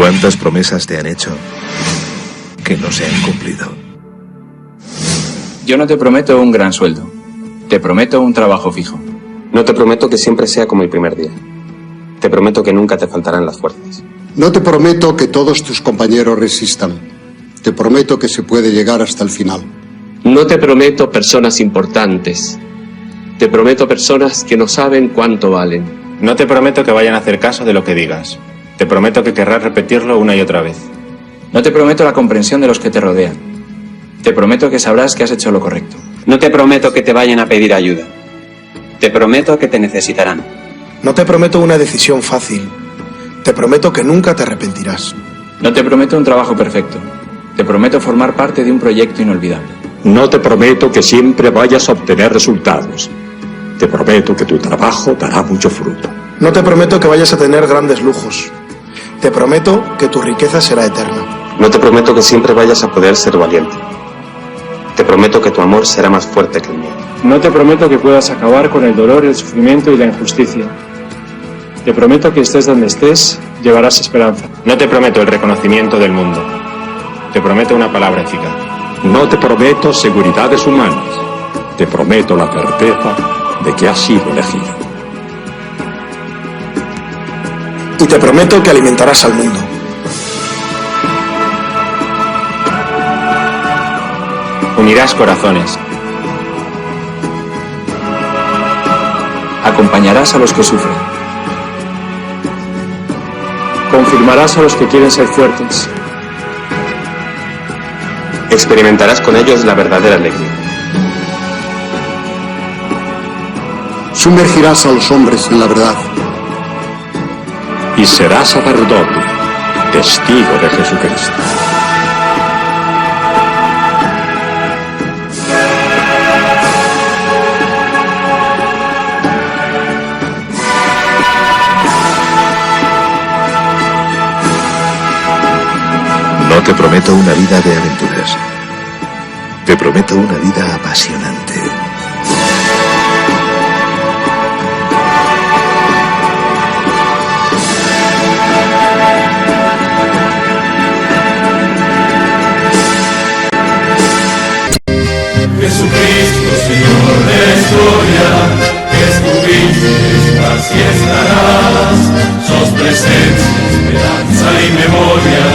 ¿Cuántas promesas te han hecho que no se han cumplido? Yo no te prometo un gran sueldo. Te prometo un trabajo fijo. No te prometo que siempre sea como el primer día. Te prometo que nunca te faltarán las fuerzas. No te prometo que todos tus compañeros resistan. Te prometo que se puede llegar hasta el final. No te prometo personas importantes. Te prometo personas que no saben cuánto valen. No te prometo que vayan a hacer caso de lo que digas. Te prometo que querrás repetirlo una y otra vez. No te prometo la comprensión de los que te rodean. Te prometo que sabrás que has hecho lo correcto. No te prometo que te vayan a pedir ayuda. Te prometo que te necesitarán. No te prometo una decisión fácil. Te prometo que nunca te arrepentirás. No te prometo un trabajo perfecto. Te prometo formar parte de un proyecto inolvidable. No te prometo que siempre vayas a obtener resultados. Te prometo que tu trabajo dará mucho fruto. No te prometo que vayas a tener grandes lujos. Te prometo que tu riqueza será eterna. No te prometo que siempre vayas a poder ser valiente. Te prometo que tu amor será más fuerte que el mío. No te prometo que puedas acabar con el dolor, el sufrimiento y la injusticia. Te prometo que estés donde estés, llevarás esperanza. No te prometo el reconocimiento del mundo. Te prometo una palabra eficaz. No te prometo seguridades humanas. Te prometo la certeza de que has sido elegido. Y te prometo que alimentarás al mundo. Unirás corazones. Acompañarás a los que sufren. Confirmarás a los que quieren ser fuertes. Experimentarás con ellos la verdadera alegría. Sumergirás a los hombres en la verdad. Y serás sacerdote, testigo de Jesucristo. No te prometo una vida de aventuras. Te prometo una vida apasionante. Jesucristo, Señor de la historia, que estuviste, estás y estarás. Sos presencia, esperanza y memoria.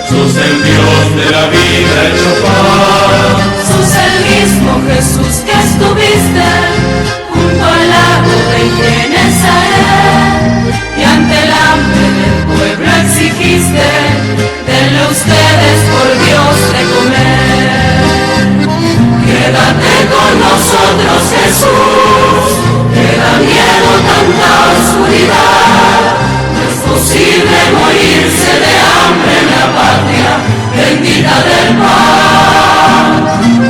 Sos el Dios de la vida hecho paz. Sos el mismo Jesús que estuviste junto al lago de Genesaret, y ante el hambre del pueblo exigiste, denle ustedes por Dios de comer. Quédate con nosotros, Jesús, que da miedo tanta oscuridad. No es posible morirse de hambre en la patria bendita del pan.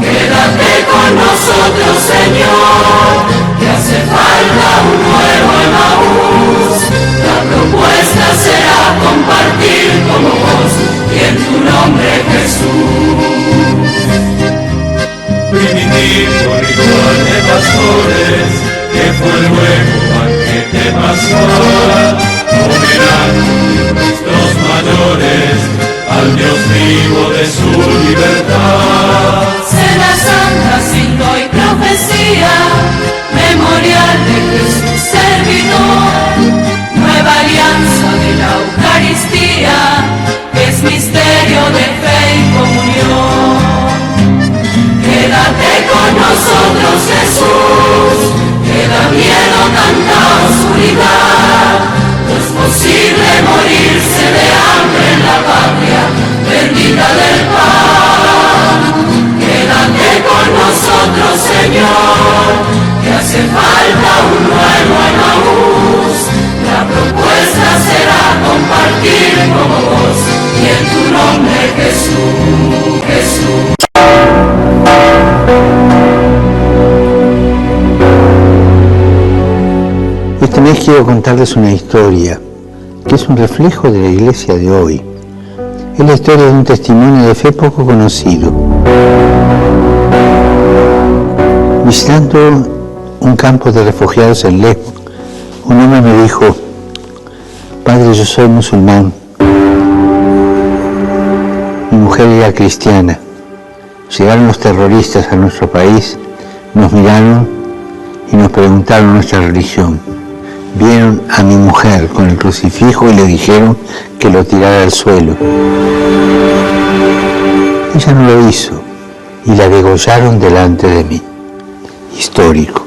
Quédate con nosotros, Señor, que hace falta un nuevo Emaús. La propuesta será compartir como vos y en tu nombre, Jesús. Primitivo ritual de pastores, que fue luego banquete pascual, homenaje de nuestros mayores al Dios vivo de su libertad. Cena santa, signo y profecía, memorial de Jesús servidor, nueva alianza de la Eucaristía, que es misterio de fe y comunión. Quédate con nosotros, Jesús, que da miedo tanta oscuridad. No es posible morirse de hambre en la patria bendita del pan. Quédate con nosotros, Señor, que hace falta un nuevo Emaús. La propuesta será compartir como vos y en tu nombre, Jesús, Jesús. Esta vez quiero contarles una historia que es un reflejo de la iglesia de hoy. Es la historia de un testimonio de fe poco conocido. Visitando un campo de refugiados en Lesbos, un hombre me dijo: Padre, yo soy musulmán, mujer era cristiana. Llegaron los terroristas a nuestro país, nos miraron y nos preguntaron nuestra religión. Vieron a mi mujer con el crucifijo y le dijeron que lo tirara al suelo. Ella no lo hizo y la degollaron delante de mí. Histórico.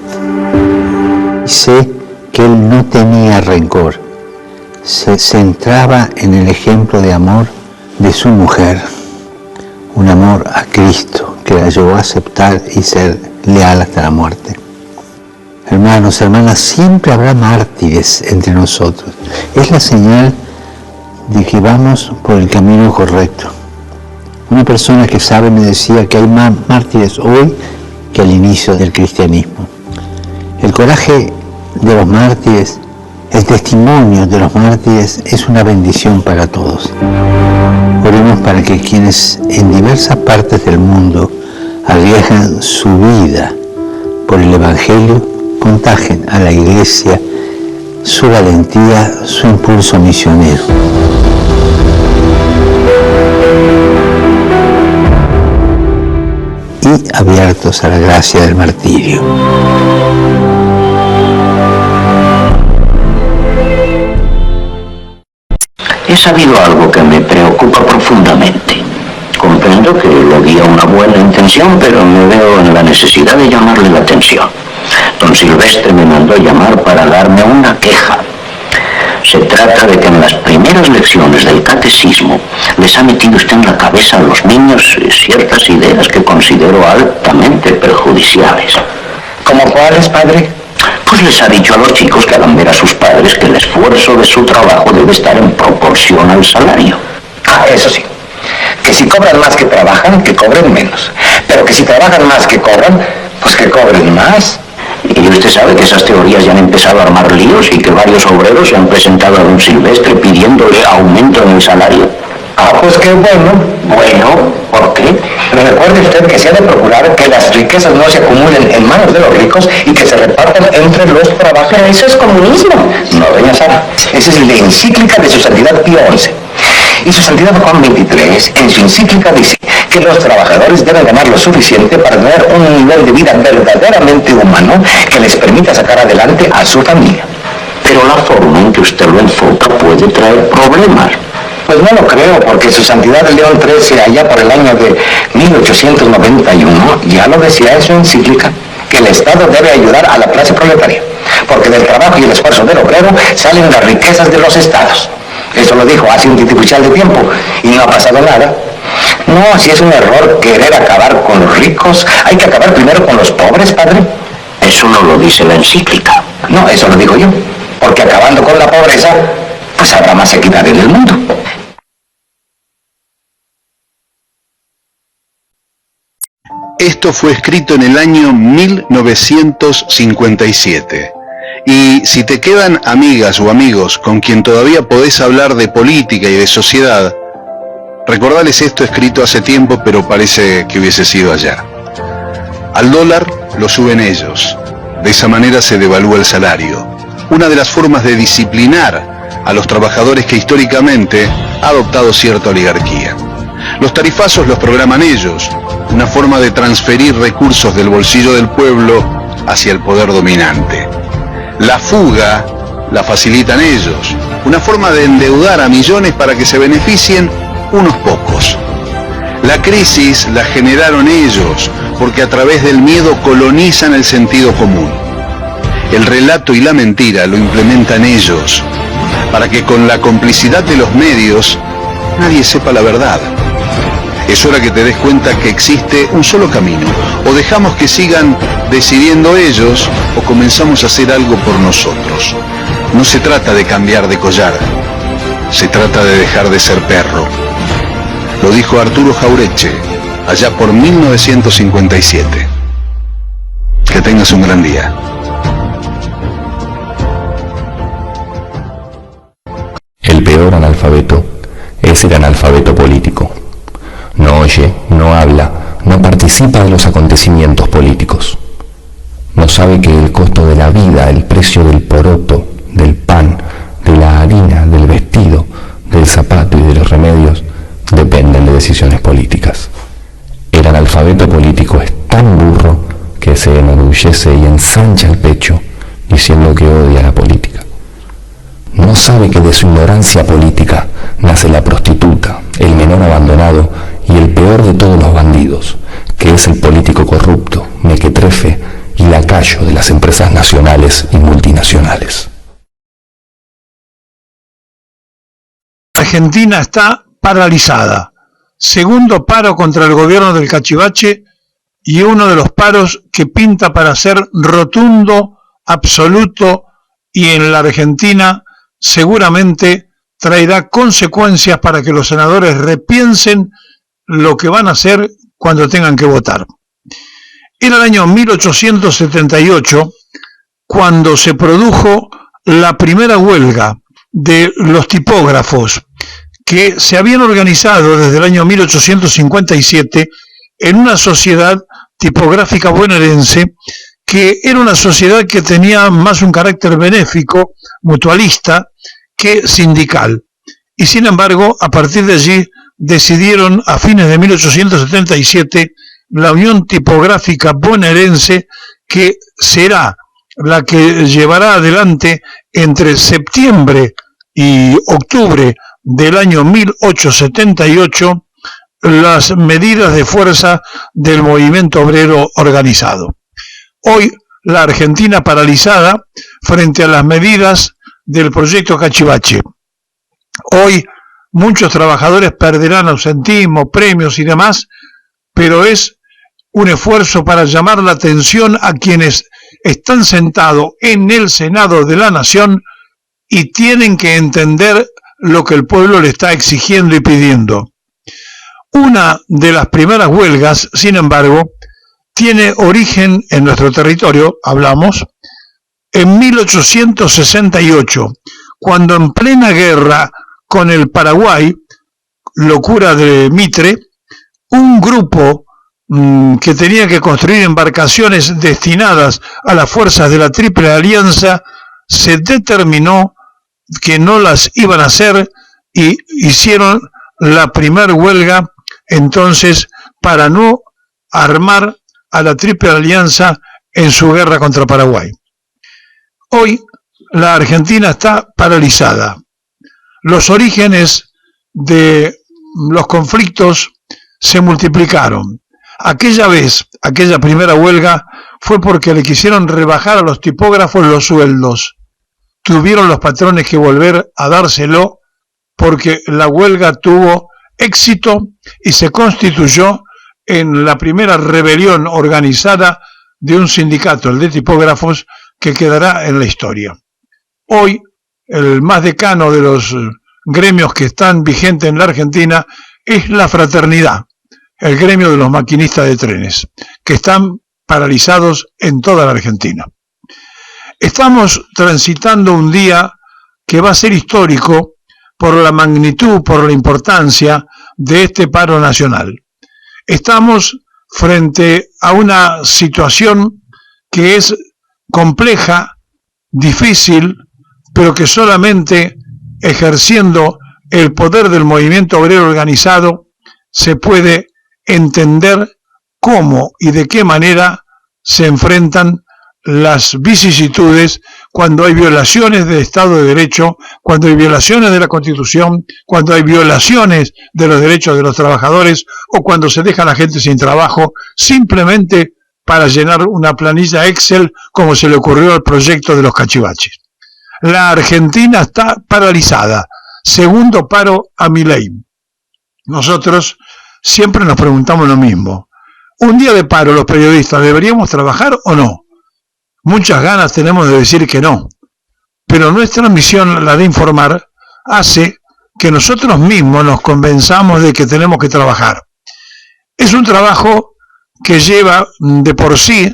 Sé que él no tenía rencor. Se centraba en el ejemplo de amor de su mujer. Un amor a Cristo que la llevó a aceptar y ser leal hasta la muerte. Hermanos, hermanas, siempre habrá mártires entre nosotros. Es la señal de que vamos por el camino correcto. Una persona que sabe me decía que hay más mártires hoy que al inicio del cristianismo. El coraje de los mártires, el testimonio de los mártires es una bendición para todos. Oremos para que quienes en diversas partes del mundo arriesgan su vida por el Evangelio contagien a la Iglesia su valentía, su impulso misionero. Y abiertos a la gracia del martirio. He sabido algo que me preocupa profundamente. Comprendo que lo guía una buena intención, pero me veo en la necesidad de llamarle la atención. Don Silvestre me mandó llamar para darme una queja. Se trata de que en las primeras lecciones del catecismo les ha metido usted en la cabeza a los niños ciertas ideas que considero altamente perjudiciales. ¿Cómo cuáles, padre? Pues les ha dicho a los chicos que hagan ver a sus padres que el esfuerzo de su trabajo debe estar en proporción al salario. Ah, eso sí. Que si cobran más que trabajan, que cobren menos. Pero que si trabajan más que cobran, pues que cobren más. Y usted sabe que esas teorías ya han empezado a armar líos y que varios obreros se han presentado a don Silvestre pidiéndole aumento en el salario. Ah, pues qué bueno. Bueno, ¿por qué? Pero recuerde usted que se ha de procurar que las riquezas no se acumulen en manos de los ricos y que se repartan entre los trabajadores. Pero eso es comunismo. No, doña Sara. Esa es la encíclica de su santidad Pío XI. Y su santidad Juan XXIII, en su encíclica, dice que los trabajadores deben ganar lo suficiente para tener un nivel de vida verdaderamente humano que les permita sacar adelante a su familia. Pero la forma en que usted lo enfoca puede traer problemas. Pues no lo creo, porque su santidad León XIII, allá por el año de 1891, ya lo decía en su encíclica, que el Estado debe ayudar a la clase proletaria, porque del trabajo y el esfuerzo del obrero salen las riquezas de los estados. Eso lo dijo hace un titipuchal de tiempo y no ha pasado nada. No, si es un error querer acabar con los ricos, hay que acabar primero con los pobres, padre. Eso no lo dice la encíclica. No, eso lo digo yo, porque acabando con la pobreza, pues habrá más equidad en el mundo. Esto fue escrito en el año 1957. Y si te quedan amigas o amigos con quien todavía podés hablar de política y de sociedad, recordales esto escrito hace tiempo, pero parece que hubiese sido ayer. Al dólar lo suben ellos. De esa manera se devalúa el salario. Una de las formas de disciplinar a los trabajadores que históricamente ha adoptado cierta oligarquía. Los tarifazos los programan ellos. Una forma de transferir recursos del bolsillo del pueblo hacia el poder dominante. La fuga la facilitan ellos, una forma de endeudar a millones para que se beneficien unos pocos. La crisis la generaron ellos, porque a través del miedo colonizan el sentido común. El relato y la mentira lo implementan ellos, para que con la complicidad de los medios nadie sepa la verdad. Es hora que te des cuenta que existe un solo camino. O dejamos que sigan decidiendo ellos, o comenzamos a hacer algo por nosotros. No se trata de cambiar de collar, se trata de dejar de ser perro. Lo dijo Arturo Jauretche, allá por 1957. Que tengas un gran día. El peor analfabeto es el analfabeto político. No oye, no habla, no participa de los acontecimientos políticos. No sabe que el costo de la vida, el precio del poroto, del pan, de la harina, del vestido, del zapato y de los remedios dependen de decisiones políticas. enorgullece y ensancha el pecho diciendo que odia la política. No sabe que de su ignorancia política nace la prostituta, el menor abandonado y el peor de todos los bandidos, que es el político corrupto, mequetrefe y lacayo de las empresas nacionales y multinacionales. Argentina está paralizada. Segundo paro contra el gobierno del Cachivache y uno de los paros que pinta para ser rotundo, absoluto y en la Argentina seguramente traerá consecuencias para que los senadores repiensen lo que van a hacer cuando tengan que votar. Era el año 1878 cuando se produjo la primera huelga de los tipógrafos que se habían organizado desde el año 1857 en una sociedad tipográfica bonaerense que era una sociedad que tenía más un carácter benéfico, mutualista, que sindical. Y sin embargo, a partir de allí decidieron a fines de 1877 la Unión Tipográfica Bonaerense, que será la que llevará adelante entre septiembre y octubre del año 1878 las medidas de fuerza del movimiento obrero organizado. Hoy la Argentina paralizada frente a las medidas del proyecto Cachivache. Hoy muchos trabajadores perderán ausentismo, premios y demás, pero es un esfuerzo para llamar la atención a quienes están sentados en el Senado de la Nación y tienen que entender lo que el pueblo le está exigiendo y pidiendo. Una de las primeras huelgas, sin embargo, tiene origen en nuestro territorio, hablamos, en 1868, cuando en plena guerra con el Paraguay, locura de Mitre, un grupo que tenía que construir embarcaciones destinadas a las fuerzas de la Triple Alianza, se determinó que no las iban a hacer y hicieron la primera huelga entonces para no armar a la Triple Alianza en su guerra contra Paraguay. Hoy la Argentina está paralizada. Los orígenes de los conflictos se multiplicaron. Aquella vez, aquella primera huelga, fue porque le quisieron rebajar a los tipógrafos los sueldos. Tuvieron los patrones que volver a dárselo porque la huelga tuvo éxito y se constituyó en la primera rebelión organizada de un sindicato, el de tipógrafos, que quedará en la historia. Hoy, el más decano de los gremios que están vigentes en la Argentina es la Fraternidad, el gremio de los maquinistas de trenes, que están paralizados en toda la Argentina. Estamos transitando un día que va a ser histórico por la magnitud, por la importancia de este paro nacional. Estamos frente a una situación que es compleja, difícil, pero que solamente ejerciendo el poder del movimiento obrero organizado se puede entender cómo y de qué manera se enfrentan las vicisitudes cuando hay violaciones del Estado de Derecho, cuando hay violaciones de la Constitución, cuando hay violaciones de los derechos de los trabajadores o cuando se deja a la gente sin trabajo simplemente para llenar una planilla Excel como se le ocurrió al proyecto de los cachivaches. La Argentina está paralizada. Segundo paro a Milei. Nosotros siempre nos preguntamos lo mismo. Un día de paro, los periodistas, ¿deberíamos trabajar o no? Muchas ganas tenemos de decir que no, pero nuestra misión, la de informar, hace que nosotros mismos nos convenzamos de que tenemos que trabajar. Es un trabajo que lleva de por sí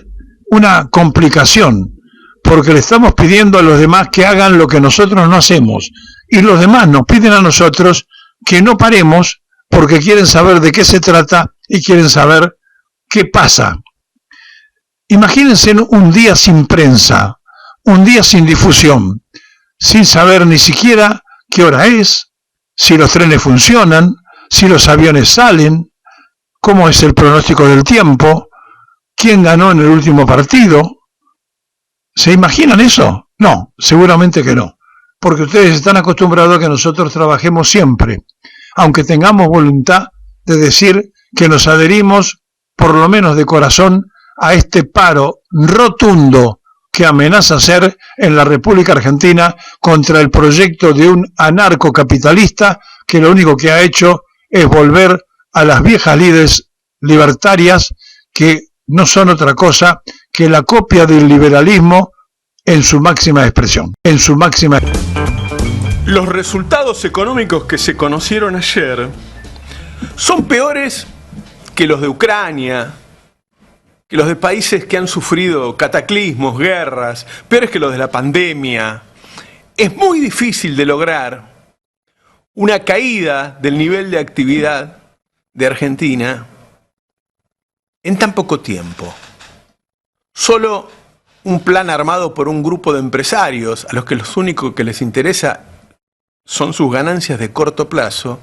una complicación, porque le estamos pidiendo a los demás que hagan lo que nosotros no hacemos, y los demás nos piden a nosotros que no paremos porque quieren saber de qué se trata y quieren saber qué pasa. Imagínense un día sin prensa, un día sin difusión, sin saber ni siquiera qué hora es, si los trenes funcionan, si los aviones salen, cómo es el pronóstico del tiempo, quién ganó en el último partido, ¿Se imaginan eso? No, seguramente que no, porque ustedes están acostumbrados a que nosotros trabajemos siempre, aunque tengamos voluntad de decir que nos adherimos, por lo menos de corazón, a este paro rotundo que amenaza ser en la República Argentina contra el proyecto de un anarcocapitalista que lo único que ha hecho es volver a las viejas lides libertarias que no son otra cosa que la copia del liberalismo en su máxima expresión. Los resultados económicos que se conocieron ayer son peores que los de Ucrania, que los de países que han sufrido cataclismos, guerras, peores que los de la pandemia. Es muy difícil de lograr una caída del nivel de actividad de Argentina en tan poco tiempo. Solo un plan armado por un grupo de empresarios a los que los únicos que les interesa son sus ganancias de corto plazo,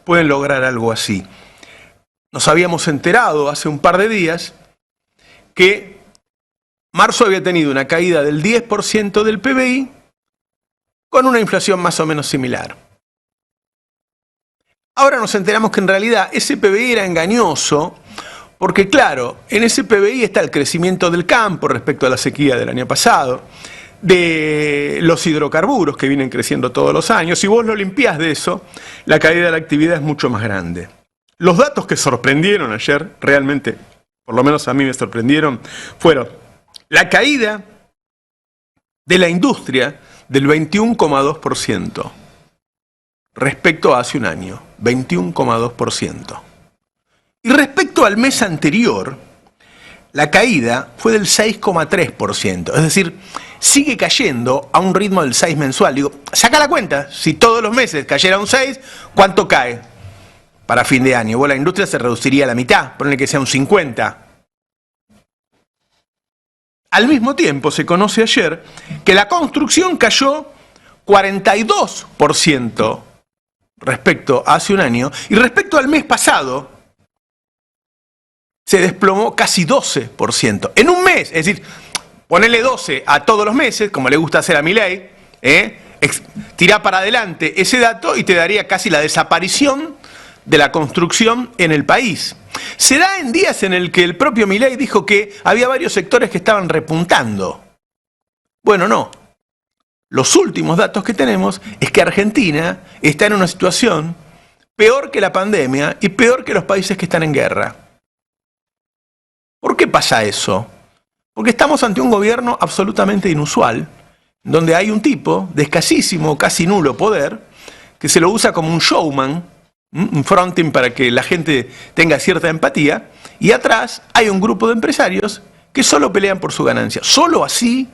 pueden lograr algo así. Nos habíamos enterado hace un par de días que marzo había tenido una caída del 10% del PBI con una inflación más o menos similar. Ahora nos enteramos que en realidad ese PBI era engañoso porque, claro, en ese PBI está el crecimiento del campo respecto a la sequía del año pasado, de los hidrocarburos que vienen creciendo todos los años. Si vos lo limpiás de eso, la caída de la actividad es mucho más grande. Los datos que sorprendieron ayer, realmente, por lo menos a mí me sorprendieron, fueron la caída de la industria del 21,2% respecto a hace un año, 21,2%. Y respecto al mes anterior, la caída fue del 6,3%, es decir, sigue cayendo a un ritmo del 6 mensual. Digo, saca la cuenta, si todos los meses cayera un 6, ¿cuánto cae para fin de año? Bueno, la industria se reduciría a la mitad, ponle que sea un 50%. Al mismo tiempo, se conoce ayer que la construcción cayó 42% respecto a hace un año, y respecto al mes pasado, se desplomó casi 12%. En un mes, es decir, ponele 12 a todos los meses, como le gusta hacer a Milei, tirá para adelante ese dato y te daría casi la desaparición de la construcción en el país. Se da en días en el que el propio Milei dijo que había varios sectores que estaban repuntando. Bueno, no. Los últimos datos que tenemos es que Argentina está en una situación peor que la pandemia y peor que los países que están en guerra. ¿Por qué pasa eso? Porque estamos ante un gobierno absolutamente inusual, donde hay un tipo de escasísimo, casi nulo poder, que se lo usa como un showman, un fronting para que la gente tenga cierta empatía, y atrás hay un grupo de empresarios que solo pelean por su ganancia. Solo así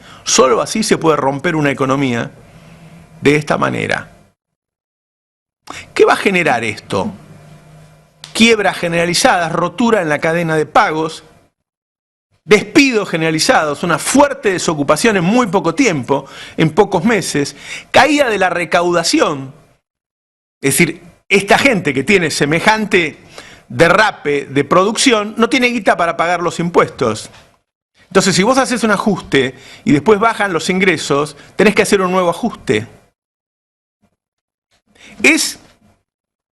se puede romper una economía de esta manera. ¿Qué va a generar esto? Quiebras generalizadas, rotura en la cadena de pagos, despidos generalizados, una fuerte desocupación en muy poco tiempo, en pocos meses, caída de la recaudación. Es decir, esta gente que tiene semejante derrape de producción no tiene guita para pagar los impuestos. Entonces, si vos haces un ajuste y después bajan los ingresos, tenés que hacer un nuevo ajuste. Es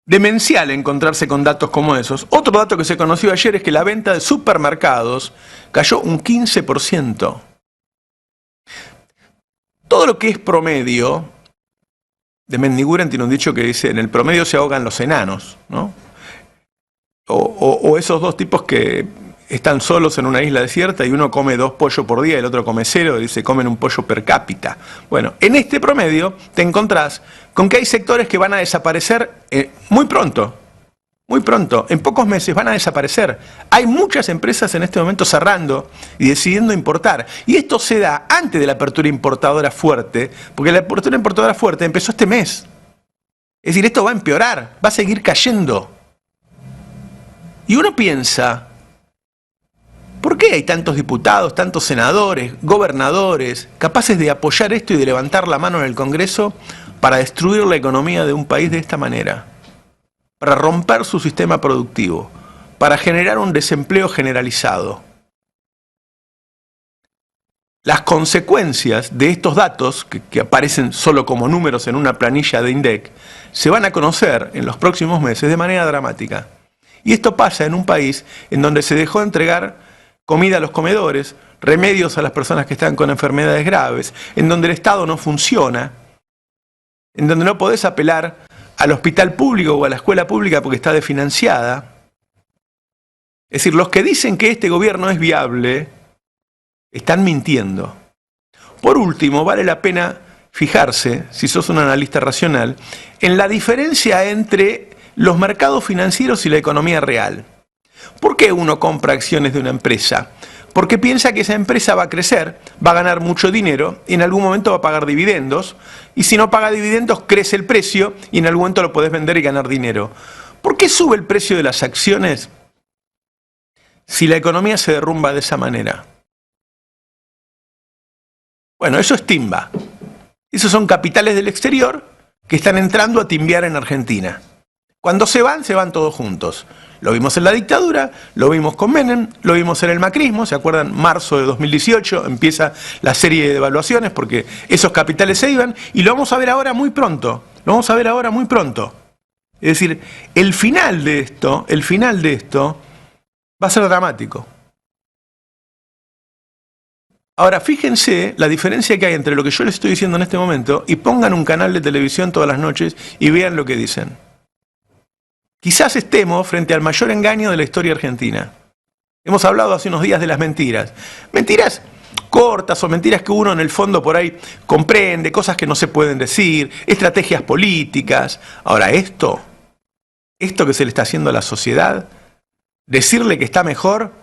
demencial encontrarse con datos como esos. Otro dato que se conoció ayer es que la venta de supermercados cayó un 15%. Todo lo que es promedio, de Mendiguren tiene un dicho que dice, en el promedio se ahogan los enanos, ¿no? O esos dos tipos que están solos en una isla desierta y uno come 2 pollos por día y el otro come 0 y se comen un pollo per cápita. Bueno, en este promedio te encontrás con que hay sectores que van a desaparecer muy pronto, en pocos meses van a desaparecer. Hay muchas empresas en este momento cerrando y decidiendo importar. Y esto se da antes de la apertura importadora fuerte, porque la apertura importadora fuerte empezó este mes. Es decir, esto va a empeorar, va a seguir cayendo. Y uno piensa, ¿por qué hay tantos diputados, tantos senadores, gobernadores, capaces de apoyar esto y de levantar la mano en el Congreso para destruir la economía de un país de esta manera? Para romper su sistema productivo, para generar un desempleo generalizado. las consecuencias de estos datos, que aparecen solo como números en una planilla de INDEC, se van a conocer en los próximos meses de manera dramática. Y esto pasa en un país en donde se dejó de entregar comida a los comedores, remedios a las personas que están con enfermedades graves, en donde el Estado no funciona, en donde no podés apelar al hospital público o a la escuela pública porque está desfinanciada. Es decir, los que dicen que este gobierno es viable están mintiendo. Por último, vale la pena fijarse, si sos un analista racional, en la diferencia entre los mercados financieros y la economía real. ¿Por qué uno compra acciones de una empresa? Porque piensa que esa empresa va a crecer, va a ganar mucho dinero y en algún momento va a pagar dividendos. Y si no paga dividendos, crece el precio y en algún momento lo podés vender y ganar dinero. ¿Por qué sube el precio de las acciones si la economía se derrumba de esa manera? Bueno, eso es timba. Esos son capitales del exterior que están entrando a timbiar en Argentina. Cuando se van todos juntos. Lo vimos en la dictadura, lo vimos con Menem, lo vimos en el macrismo, ¿se acuerdan? Marzo de 2018 empieza la serie de devaluaciones porque esos capitales se iban y lo vamos a ver ahora muy pronto. Lo vamos a ver ahora muy pronto. Es decir, el final de esto va a ser dramático. Ahora, fíjense la diferencia que hay entre lo que yo les estoy diciendo en este momento y pongan un canal de televisión todas las noches y vean lo que dicen. Quizás estemos frente al mayor engaño de la historia argentina. Hemos hablado hace unos días de las mentiras. Mentiras cortas o mentiras que uno en el fondo por ahí comprende, cosas que no se pueden decir, estrategias políticas. Ahora, esto que se le está haciendo a la sociedad, decirle que está mejor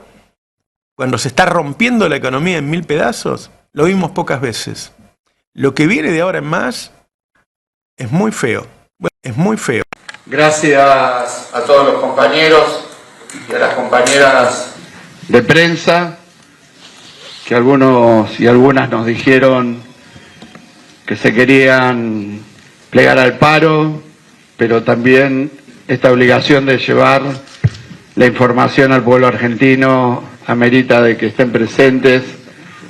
cuando se está rompiendo la economía en 1000 pedazos, lo vimos pocas veces. Lo que viene de ahora en más es muy feo. Es muy feo. Gracias a todos los compañeros y a las compañeras de prensa, que algunos y algunas nos dijeron que se querían plegar al paro, pero también esta obligación de llevar la información al pueblo argentino amerita de que estén presentes,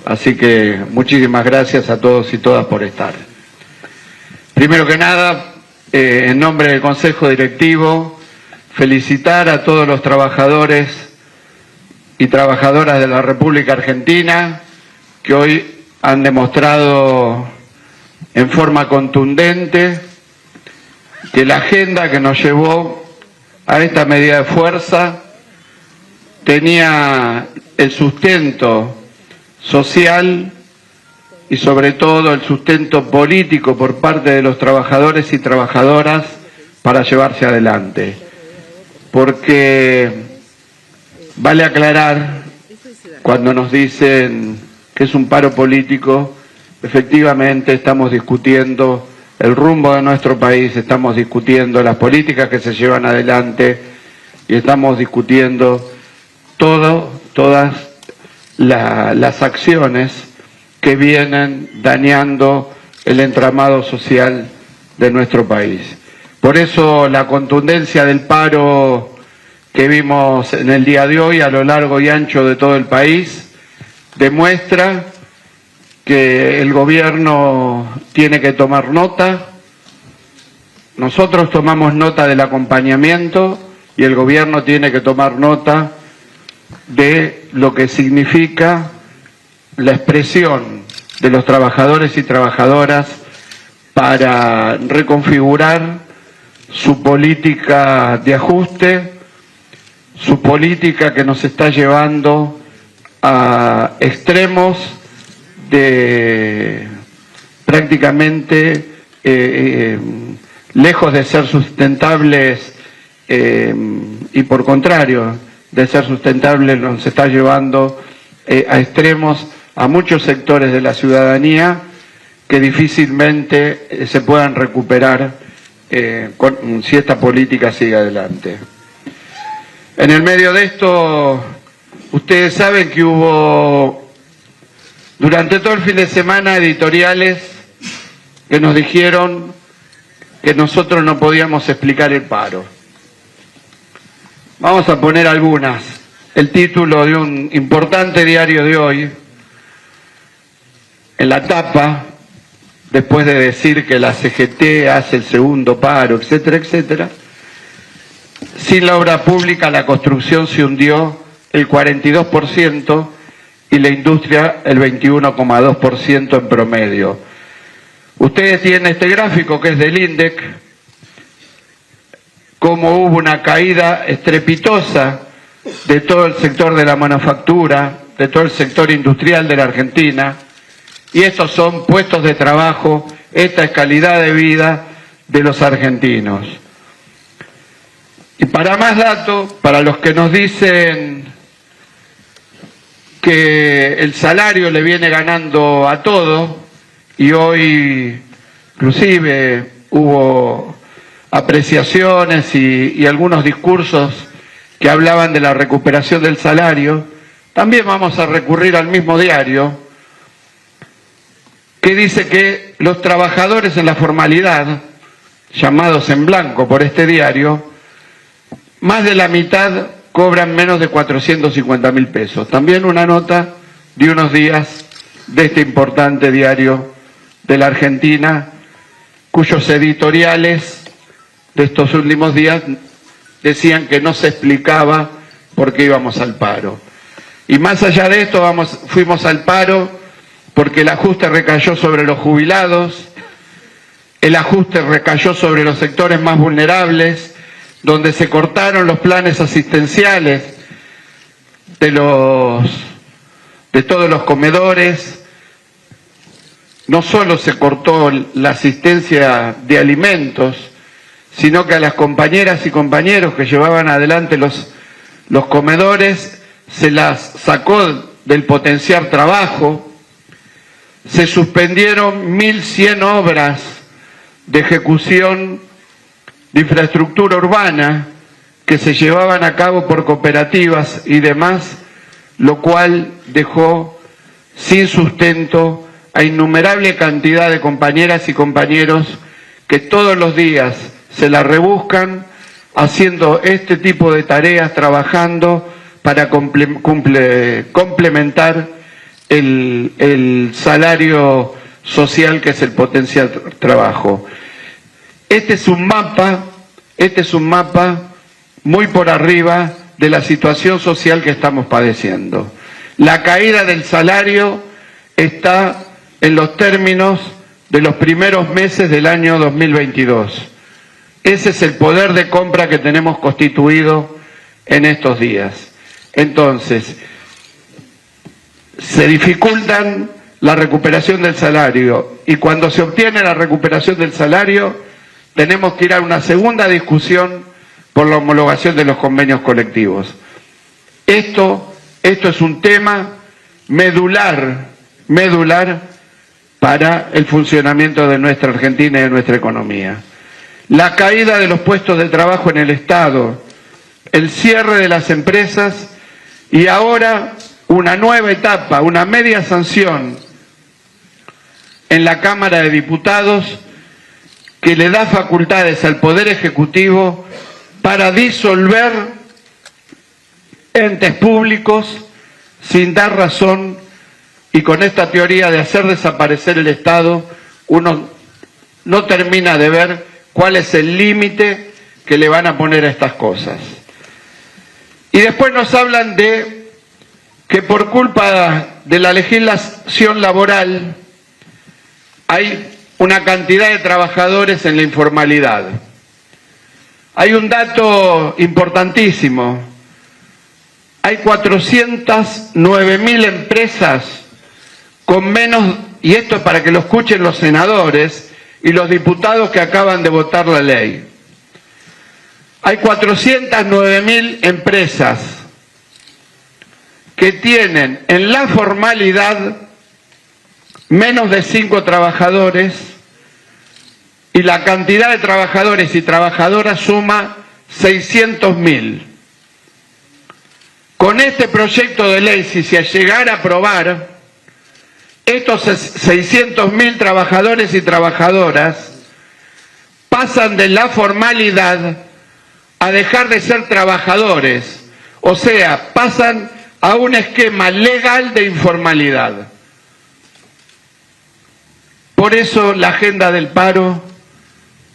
así que muchísimas gracias a todos y todas por estar. Primero que nada, en nombre del Consejo Directivo, felicitar a todos los trabajadores y trabajadoras de la República Argentina que hoy han demostrado en forma contundente que la agenda que nos llevó a esta medida de fuerza tenía el sustento social y sobre todo el sustento político por parte de los trabajadores y trabajadoras para llevarse adelante. Porque vale aclarar, cuando nos dicen que es un paro político, efectivamente estamos discutiendo el rumbo de nuestro país, estamos discutiendo las políticas que se llevan adelante y estamos discutiendo todas las acciones que vienen dañando el entramado social de nuestro país. Por eso la contundencia del paro que vimos en el día de hoy a lo largo y ancho de todo el país demuestra que el gobierno tiene que tomar nota. Nosotros tomamos nota del acompañamiento y el gobierno tiene que tomar nota de lo que significa la expresión de los trabajadores y trabajadoras para reconfigurar su política de ajuste, su política que nos está llevando a extremos de prácticamente lejos de ser sustentables y por contrario de ser sustentables nos está llevando a extremos a muchos sectores de la ciudadanía que difícilmente se puedan recuperar si esta política sigue adelante. En el medio de esto, ustedes saben que hubo durante todo el fin de semana editoriales que nos dijeron que nosotros no podíamos explicar el paro. Vamos a poner algunas. El título de un importante diario de hoy en la tapa, después de decir que la CGT hace el segundo paro, etcétera, etcétera. Sin la obra pública la construcción se hundió el 42% y la industria el 21,2% en promedio. Ustedes tienen este gráfico que es del INDEC, cómo hubo una caída estrepitosa de todo el sector de la manufactura, de todo el sector industrial de la Argentina, y estos son puestos de trabajo, esta es calidad de vida de los argentinos. Y para más datos, para los que nos dicen que el salario le viene ganando a todo, y hoy inclusive hubo apreciaciones y algunos discursos que hablaban de la recuperación del salario, también vamos a recurrir al mismo diario, que dice que los trabajadores en la formalidad, llamados en blanco por este diario, más de la mitad cobran menos de 450.000 pesos. También una nota de unos días de este importante diario de la Argentina, cuyos editoriales de estos últimos días decían que no se explicaba por qué íbamos al paro. Y más allá de esto, fuimos al paro porque el ajuste recayó sobre los jubilados, el ajuste recayó sobre los sectores más vulnerables, donde se cortaron los planes asistenciales de todos los comedores. No solo se cortó la asistencia de alimentos, sino que a las compañeras y compañeros que llevaban adelante los comedores se las sacó del potenciar trabajo. Se suspendieron 1.100 obras de ejecución de infraestructura urbana que se llevaban a cabo por cooperativas y demás, lo cual dejó sin sustento a innumerable cantidad de compañeras y compañeros que todos los días se la rebuscan haciendo este tipo de tareas, trabajando para complementar el salario social que es el potencial trabajo. Este es un mapa muy por arriba de la situación social que estamos padeciendo. La caída del salario está en los términos de los primeros meses del año 2022. Ese es el poder de compra que tenemos constituido en estos días. Entonces, se dificultan la recuperación del salario, y cuando se obtiene la recuperación del salario tenemos que ir a una segunda discusión por la homologación de los convenios colectivos. Esto es un tema medular para el funcionamiento de nuestra Argentina y de nuestra economía. La caída de los puestos de trabajo en el Estado, el cierre de las empresas y ahora una nueva etapa, una media sanción en la Cámara de Diputados que le da facultades al Poder Ejecutivo para disolver entes públicos sin dar razón, y con esta teoría de hacer desaparecer el Estado uno no termina de ver cuál es el límite que le van a poner a estas cosas. Y después nos hablan de que por culpa de la legislación laboral hay una cantidad de trabajadores en la informalidad. Hay un dato importantísimo. Hay 409.000 empresas con menos, y esto es para que lo escuchen los senadores y los diputados que acaban de votar la ley. Hay 409.000 empresas que tienen en la formalidad menos de 5 trabajadores, y la cantidad de trabajadores y trabajadoras suma 600.000. Con este proyecto de ley, si se llegara a aprobar, estos 600.000 trabajadores y trabajadoras pasan de la formalidad a dejar de ser trabajadores, o sea, pasan a un esquema legal de informalidad. Por eso la agenda del paro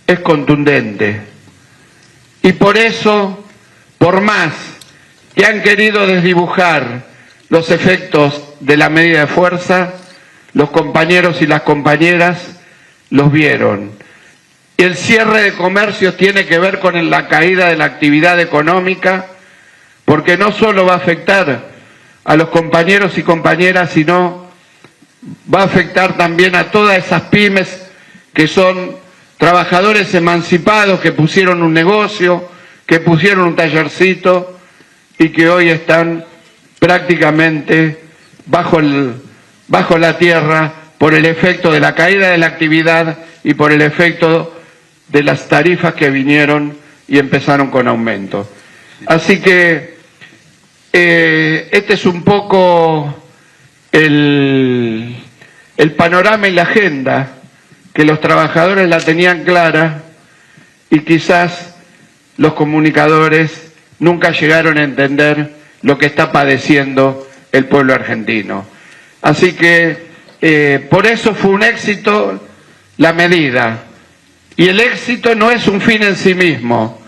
es contundente. Y por eso, por más que han querido desdibujar los efectos de la medida de fuerza, los compañeros y las compañeras los vieron. El cierre de comercios tiene que ver con la caída de la actividad económica, porque no solo va a afectar a los compañeros y compañeras, sino va a afectar también a todas esas pymes que son trabajadores emancipados, que pusieron un negocio, que pusieron un tallercito y que hoy están prácticamente bajo la tierra por el efecto de la caída de la actividad y por el efecto de las tarifas que vinieron y empezaron con aumento. Así que este es un poco el panorama y la agenda que los trabajadores la tenían clara y quizás los comunicadores nunca llegaron a entender lo que está padeciendo el pueblo argentino. Así que por eso fue un éxito la medida. Y el éxito no es un fin en sí mismo.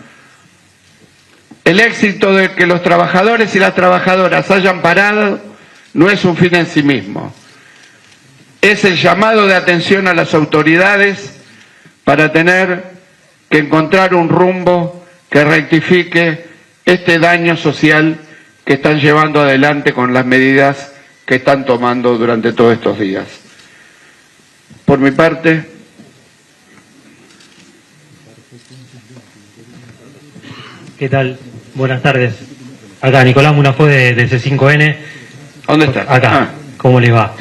El éxito de que los trabajadores y las trabajadoras hayan parado no es un fin en sí mismo. Es el llamado de atención a las autoridades para tener que encontrar un rumbo que rectifique este daño social que están llevando adelante con las medidas que están tomando durante todos estos días. Por mi parte... ¿Qué tal? Buenas tardes. Acá Nicolás Munafó de C5N. ¿Dónde está? Acá. ¿Cómo les va?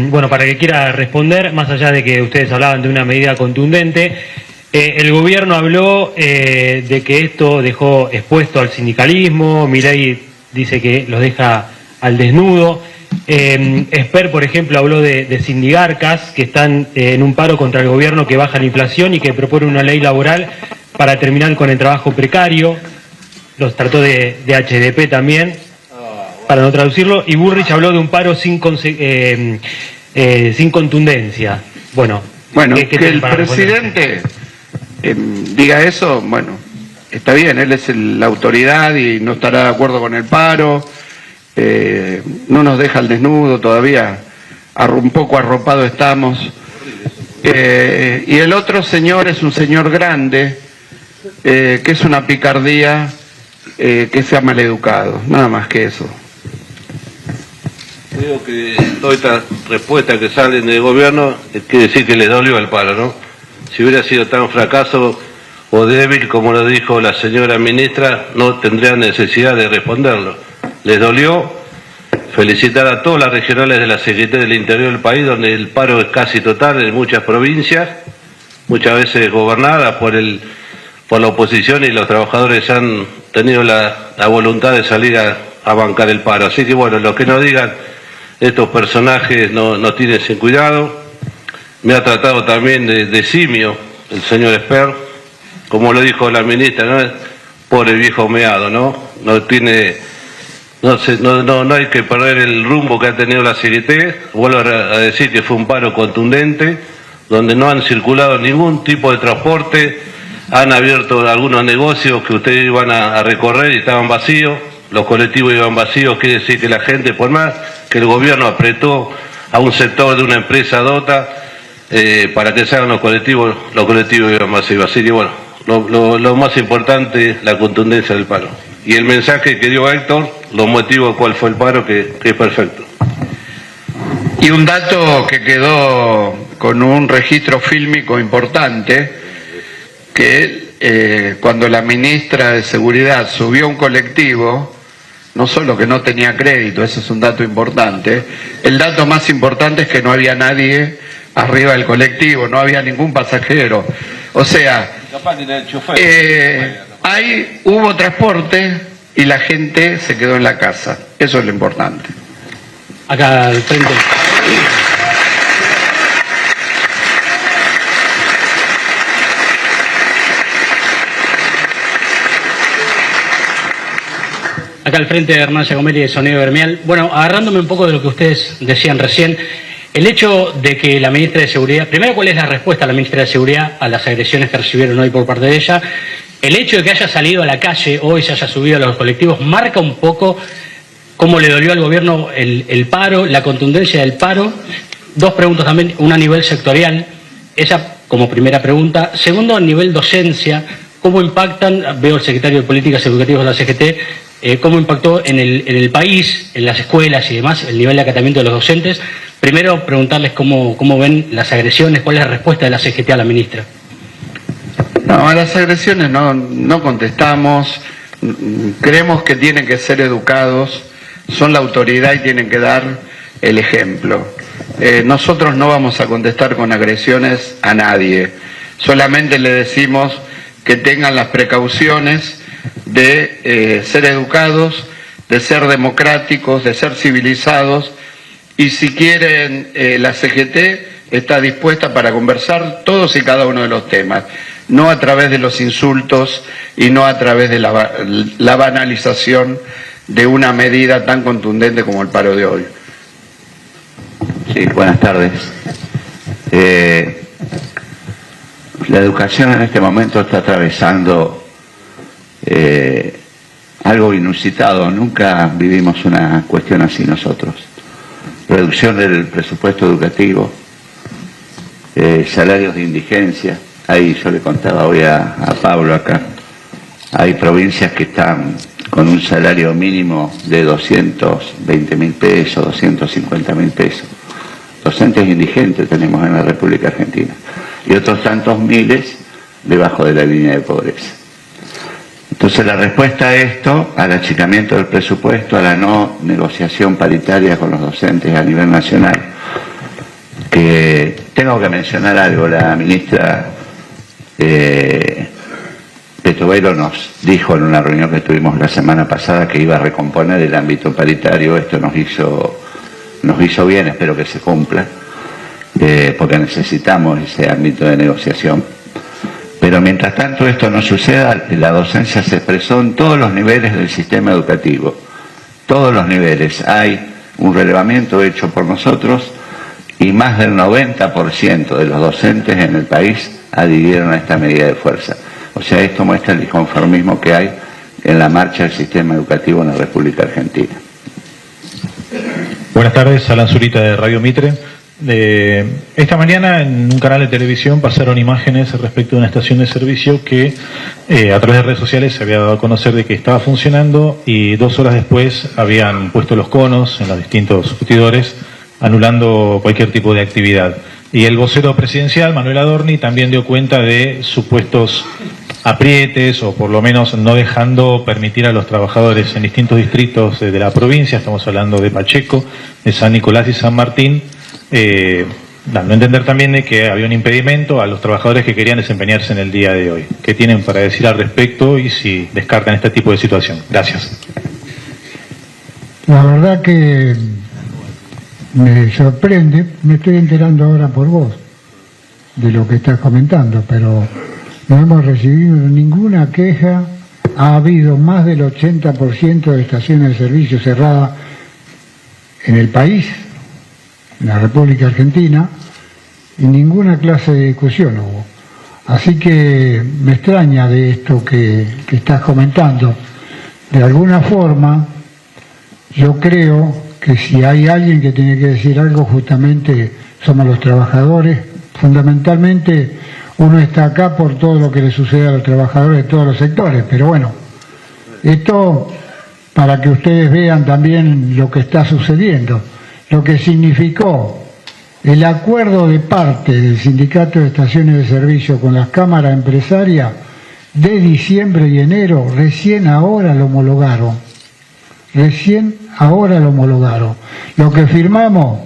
Bueno, para que quiera responder, más allá de que ustedes hablaban de una medida contundente, el gobierno habló de que esto dejó expuesto al sindicalismo. Milei dice que los deja al desnudo. Esper, por ejemplo, habló de sindigarcas que están en un paro contra el gobierno que baja la inflación y que propone una ley laboral para terminar con el trabajo precario. Los trató de HDP también, para no traducirlo. Y Bullrich habló de un paro sin contundencia. Bueno, que el presidente diga eso, bueno, está bien, él es la autoridad y no estará de acuerdo con el paro, no nos deja al desnudo todavía, un poco arropado estamos. Y el otro señor es un señor grande, que es una picardía, que sea maleducado, nada más que eso. Creo que toda esta respuesta que salen del gobierno quiere decir que les dolió el paro, ¿no? Si hubiera sido tan fracaso o débil como lo dijo la señora ministra, no tendrían necesidad de responderlo. Les dolió. Felicitar a todas las regionales de la Secretaría del Interior del país, donde el paro es casi total en muchas provincias, muchas veces gobernadas por la oposición, y los trabajadores han tenido la voluntad de salir a bancar el paro. Así que bueno, lo que nos digan estos personajes no tienen sin cuidado. Me ha tratado también de simio el señor Esper, como lo dijo la ministra, ¿no? Pobre viejo meado, ¿no? No hay que perder el rumbo que ha tenido la CGT. Vuelvo a decir que fue un paro contundente, donde no han circulado ningún tipo de transporte, han abierto algunos negocios que ustedes iban a recorrer y estaban vacíos, los colectivos iban vacíos. Quiere decir que la gente, por más que el gobierno apretó a un sector de una empresa DOTA para que se hagan los colectivos iban vacíos. Así que bueno, lo más importante, la contundencia del paro. Y el mensaje que dio Héctor, los motivos cuál fue el paro, que es perfecto. Y un dato que quedó con un registro fílmico importante, que cuando la ministra de Seguridad subió a un colectivo, no solo que no tenía crédito, eso es un dato importante, el dato más importante es que no había nadie arriba del colectivo, no había ningún pasajero. O sea, hubo transporte y la gente se quedó en la casa. Eso es lo importante. Acá al frente. Acá al frente de Hernán Giacomelli de Sonido Bermial. Bueno, agarrándome un poco de lo que ustedes decían recién, El hecho de que la ministra de Seguridad, primero, ¿cuál es la respuesta de la ministra de Seguridad a las agresiones que recibieron hoy por parte de ella? El hecho de que haya salido a la calle hoy, se haya subido a los colectivos, marca un poco cómo le dolió al gobierno el paro, la contundencia del paro. Dos preguntas también, una a nivel sectorial, esa como primera pregunta. Segundo, a nivel docencia, ¿cómo impactan, veo el secretario de Políticas Educativas de la CGT, cómo impactó en el país, en las escuelas y demás, el nivel de acatamiento de los docentes? Primero, preguntarles cómo ven las agresiones, cuál es la respuesta de la CGT a la ministra. No, a las agresiones no contestamos, creemos que tienen que ser educados, son la autoridad y tienen que dar el ejemplo. Nosotros no vamos a contestar con agresiones a nadie, solamente le decimos que tengan las precauciones de ser educados, de ser democráticos, de ser civilizados, y si quieren la CGT está dispuesta para conversar todos y cada uno de los temas, no a través de los insultos y no a través de la banalización de una medida tan contundente como el paro de hoy. Sí, buenas tardes. La educación en este momento está atravesando algo inusitado. Nunca vivimos una cuestión así nosotros. Reducción del presupuesto educativo, salarios de indigencia. Ahí yo le contaba hoy a Pablo acá, hay provincias que están con un salario mínimo de 220.000 pesos, 250.000 pesos. Docentes indigentes tenemos en la República Argentina. Y otros tantos miles debajo de la línea de pobreza. Entonces la respuesta a esto, al achicamiento del presupuesto, a la no negociación paritaria con los docentes a nivel nacional, que tengo que mencionar algo, la ministra Petroveiro nos dijo en una reunión que tuvimos la semana pasada que iba a recomponer el ámbito paritario. Esto nos hizo bien, espero que se cumpla, porque necesitamos ese ámbito de negociación. Pero mientras tanto esto no suceda, la docencia se expresó en todos los niveles del sistema educativo, todos los niveles. Hay un relevamiento hecho por nosotros y más del 90% de los docentes en el país adhirieron a esta medida de fuerza. O sea, esto muestra el disconformismo que hay en la marcha del sistema educativo en la República Argentina. Buenas tardes, Alan Zurita de Radio Mitre. Esta mañana en un canal de televisión pasaron imágenes respecto de una estación de servicio que a través de redes sociales se había dado a conocer de que estaba funcionando y 2 horas después habían puesto los conos en los distintos surtidores anulando cualquier tipo de actividad. Y el vocero presidencial, Manuel Adorni, también dio cuenta de supuestos aprietes o por lo menos no dejando permitir a los trabajadores en distintos distritos de la provincia, estamos hablando de Pacheco, de San Nicolás y San Martín, dando a entender también de que había un impedimento a los trabajadores que querían desempeñarse en el día de hoy. ¿Qué tienen para decir al respecto y si descartan este tipo de situación? Gracias. La verdad que me sorprende, me estoy enterando ahora por vos de lo que estás comentando, pero no hemos recibido ninguna queja. Ha habido más del 80% de estaciones de servicio cerradas en el país, en la República Argentina, y ninguna clase de discusión hubo. Así que me extraña de esto que estás comentando. De alguna forma, yo creo que si hay alguien que tiene que decir algo, justamente somos los trabajadores. Fundamentalmente, uno está acá por todo lo que le sucede a los trabajadores de todos los sectores, pero bueno, esto para que ustedes vean también lo que está sucediendo, lo que significó el acuerdo de parte del Sindicato de Estaciones de Servicio con las cámaras empresarias de diciembre y enero, recién ahora lo homologaron. Lo que firmamos